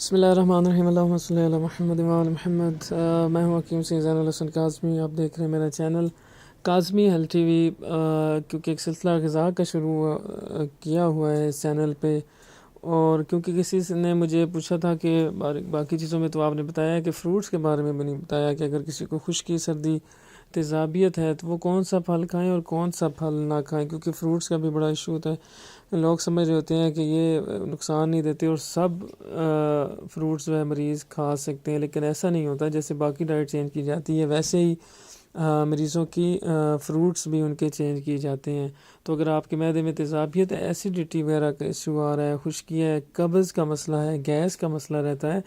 بسم اللہ الرحمن الرحیم، اللہم صلی علی محمد و آل محمد۔ میں ہوں حکیم سے زین الحسن کاظمی، آپ دیکھ رہے ہیں میرا channel Kazmi health T V. کیونکہ ایک سلسلہ غذا کا شروع کیا ہوا ہے اس چینل پہ، اور کیونکہ کسی نے مجھے پوچھا تھا کہ باقی چیزوں میں تو آپ نے بتایا ہے کہ فروٹس کے بارے میں بھی نہیں بتایا کہ اگر کسی کو خشکی، سردی، تیزابیت ہے تو وہ کون سا پھل کھائیں اور کون سا پھل نہ کھائیں، کیونکہ فروٹس کا بھی بڑا ایشو ہوتا ہے۔ لوگ سمجھ رہے ہوتے ہیں کہ یہ نقصان نہیں دیتے اور سب فروٹس جو ہے مریض کھا سکتے ہیں، لیکن ایسا نہیں ہوتا۔ جیسے باقی ڈائٹ چینج کی جاتی ہے ویسے ہی مریضوں کی فروٹس بھی ان کے چینج کیے جاتے ہیں۔ تو اگر آپ کے معدے میں تیزابیت ہے، ایسیڈیٹی وغیرہ کا ایشو آ رہا ہے، خشکی ہے، قبض کا مسئلہ ہے، گیس کا مسئلہ رہتا ہے،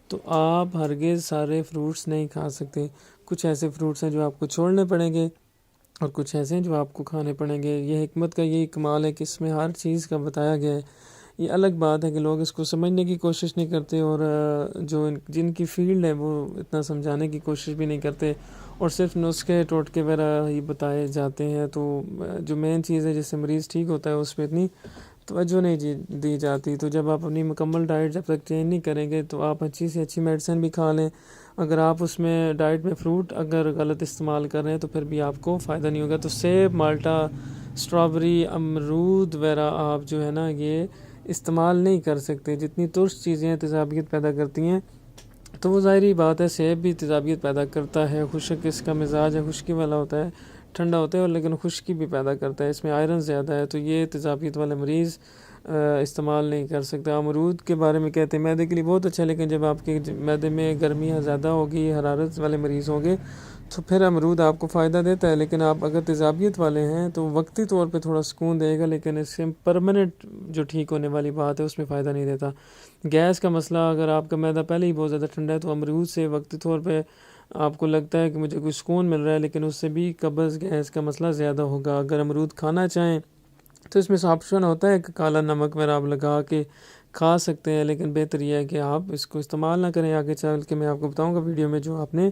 تو آپ ہرگز سارے فروٹس نہیں کھا سکتے۔ کچھ ایسے فروٹس ہیں جو آپ کو چھوڑنے پڑیں گے اور کچھ ایسے ہیں جو آپ کو کھانے پڑیں گے۔ یہ حکمت کا یہی کمال ہے کہ اس میں ہر چیز کا بتایا گیا ہے۔ یہ الگ بات ہے کہ لوگ اس کو سمجھنے کی کوشش نہیں کرتے، اور جن کی فیلڈ ہے وہ اتنا سمجھانے کی کوشش بھی نہیں کرتے، اور صرف نسخے ٹوٹکے وغیرہ ہی بتائے جاتے ہیں۔ تو جو مین چیز ہے جس سے مریض ٹھیک ہوتا ہے اس پہ اتنی توجہ نہیں دی جاتی۔ تو جب آپ اپنی مکمل ڈائٹ جب تک چینج نہیں کریں گے تو آپ اچھی سے اچھی میڈیسن بھی کھا لیں، اگر آپ اس میں ڈائٹ میں فروٹ اگر غلط استعمال کر رہے ہیں تو پھر بھی آپ کو فائدہ نہیں ہوگا۔ تو سیب، مالٹا، اسٹرابری، امرود وغیرہ آپ جو ہے نا یہ استعمال نہیں کر سکتے۔ جتنی ترش چیزیں تیزابیت پیدا کرتی ہیں، تو وہ ظاہری بات ہے سیب بھی تیزابیت پیدا کرتا ہے، خشک اس کا مزاج ہے، خشکی والا ہوتا ہے، ٹھنڈا ہوتا ہے، اور لیکن خشکی بھی پیدا کرتا ہے، اس میں آئرن زیادہ ہے، تو یہ تیزابیت والے مریض استعمال نہیں کر سکتا۔ امرود کے بارے میں کہتے ہیں معدے کے لیے بہت اچھا ہے، لیکن جب آپ کے معدے میں گرمیاں زیادہ ہوگی، حرارت والے مریض ہوں گے تو پھر امرود آپ کو فائدہ دیتا ہے، لیکن آپ اگر تیزابیت والے ہیں تو وقتی طور پہ تھوڑا سکون دے گا، لیکن اس سے پرماننٹ جو ٹھیک ہونے والی بات ہے اس میں فائدہ نہیں دیتا۔ گیس کا مسئلہ، اگر آپ کا معدہ پہلے ہی بہت زیادہ ٹھنڈا ہے تو امرود سے وقتی طور پہ آپ کو لگتا ہے کہ مجھے کوئی سکون مل رہا ہے، لیکن اس سے بھی قبض، گیس کا مسئلہ زیادہ ہوگا۔ اگر امرود کھانا چاہیں تو اس میں سے آپشن ہوتا ہے کہ کالا نمک وغیرہ آپ لگا کے کھا سکتے ہیں، لیکن بہتر یہ ہے کہ آپ اس کو استعمال نہ کریں۔ آگے چل کے میں آپ کو بتاؤں گا ویڈیو میں جو آپ نے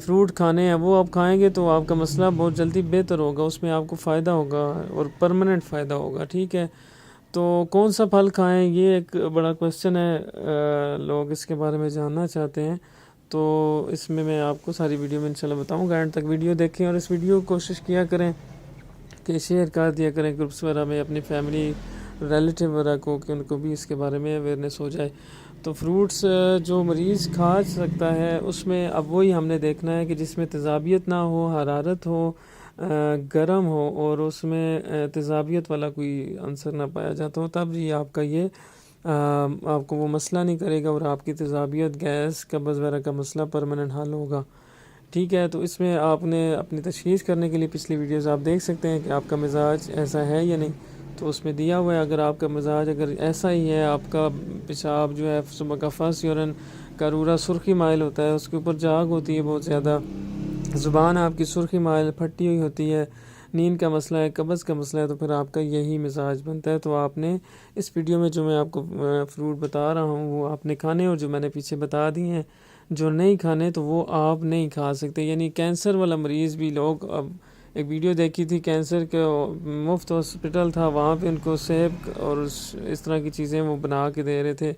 فروٹ کھانے ہیں وہ آپ کھائیں گے تو آپ کا مسئلہ بہت جلدی بہتر ہوگا، اس میں آپ کو فائدہ ہوگا اور پرماننٹ فائدہ ہوگا، ٹھیک ہے۔ تو کون سا پھل کھائیں یہ ایک بڑا کویسچن ہے، لوگ اس کے بارے میں جاننا چاہتے ہیں، تو اس میں آپ کو ساری ویڈیو میں انشاءاللہ بتاؤں گا۔ اینڈ تک ویڈیو دیکھیں اور اس ویڈیو کو کوشش کیا کریں کہ شیئر کر دیا کریں گروپس وغیرہ میں اپنی فیملی، ریلیٹیو وغیرہ کو، کہ ان کو بھی اس کے بارے میں اویئرنیس ہو جائے۔ تو فروٹس جو مریض کھا سکتا ہے اس میں اب وہی ہم نے دیکھنا ہے کہ جس میں تیزابیت نہ ہو، حرارت ہو، گرم ہو، اور اس میں تیزابیت والا کوئی عنصر نہ پایا جاتا ہو، تب یہ آپ کا آپ کو وہ مسئلہ نہیں کرے گا، اور آپ کی تیزابیت، گیس، قبض وغیرہ کا مسئلہ پرماننٹ حل ہوگا، ٹھیک ہے۔ تو اس میں آپ نے اپنی تشخیص کرنے کے لیے پچھلی ویڈیوز آپ دیکھ سکتے ہیں کہ آپ کا مزاج ایسا ہے یا نہیں، تو اس میں دیا ہوا ہے اگر آپ کا مزاج اگر ایسا ہی ہے، آپ کا پیشاب جو ہے صبح کا فرسٹ یورین کا رورا سرخی مائل ہوتا ہے، اس کے اوپر جاگ ہوتی ہے بہت زیادہ، زبان آپ کی سرخی مائل پھٹی ہوئی ہوتی ہے، نیند کا مسئلہ ہے، قبض کا مسئلہ ہے، تو پھر آپ کا یہی مزاج بنتا ہے۔ تو آپ نے اس ویڈیو میں جو میں آپ کو فروٹ بتا رہا ہوں وہ آپ نے کھانے، اور جو میں نے پیچھے بتا دی ہیں جو نہیں کھانے تو وہ آپ نہیں کھا سکتے۔ یعنی کینسر والا مریض بھی، لوگ اب ایک ویڈیو دیکھی تھی کینسر کا مفت ہاسپٹل تھا، وہاں پہ ان کو سیب اور اس طرح کی چیزیں وہ بنا کے دے رہے تھے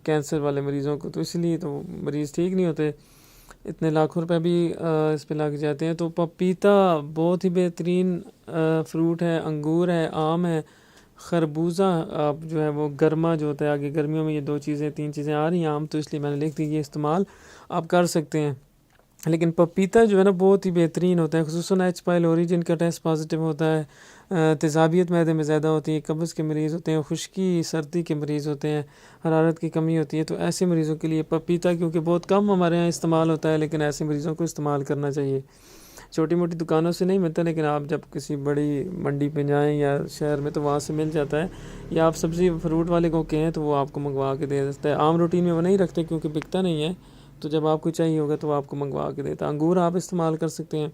کینسر والے مریضوں کو، تو اس لیے تو مریض ٹھیک نہیں ہوتے، اتنے لاکھوں روپے بھی اس پہ لگ جاتے ہیں۔ تو پپیتا بہت ہی بہترین فروٹ ہے، انگور ہے، آم ہے، خربوزہ آپ جو ہے وہ گرما جو ہوتا ہے، آگے گرمیوں میں یہ تین چیزیں آ رہی ہیں عام، تو اس لیے میں نے لکھ دی، یہ استعمال آپ کر سکتے ہیں۔ لیکن پپیتا جو ہے نا بہت ہی بہترین ہوتا ہے، خصوصاً ایچ پائلوری جن کا ٹیسٹ پازیٹیو ہوتا ہے، تیزابیت معدے میں زیادہ ہوتی ہے، قبض کے مریض ہوتے ہیں، خشکی، سردی کے مریض ہوتے ہیں، حرارت کی کمی ہوتی ہے، تو ایسے مریضوں کے لیے پپیتا کیونکہ بہت کم ہمارے یہاں استعمال ہوتا ہے، لیکن ایسے مریضوں کو استعمال کرنا چاہیے۔ چھوٹی موٹی دکانوں سے نہیں ملتا، لیکن آپ جب کسی بڑی منڈی پہ جائیں یا شہر میں تو وہاں سے مل جاتا ہے، یا آپ سبزی فروٹ والے کو کہیں تو وہ آپ کو منگوا کے دے دیتا ہے۔ عام روٹین میں وہ نہیں رکھتے کیونکہ بکتا نہیں ہے، تو جب آپ کو چاہیے ہوگا تو آپ کو منگوا کے دیتا ہے۔ انگور آپ استعمال کر سکتے ہیں،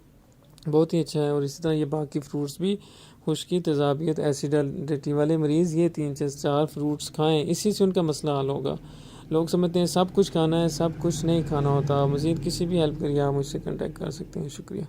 بہت ہی اچھا ہے، اور اسی طرح یہ باقی فروٹس بھی، خشکی، تیزابیت، ایسیڈیٹی والے مریض یہ 3 سے 4 فروٹس کھائیں، اسی سے ان کا مسئلہ حل ہوگا۔ لوگ سمجھتے ہیں سب کچھ کھانا ہے، سب کچھ نہیں کھانا ہوتا۔ مزید کسی بھی ہیلپ کے لیے آپ مجھ سے کنٹیکٹ کر سکتے ہیں، شکریہ۔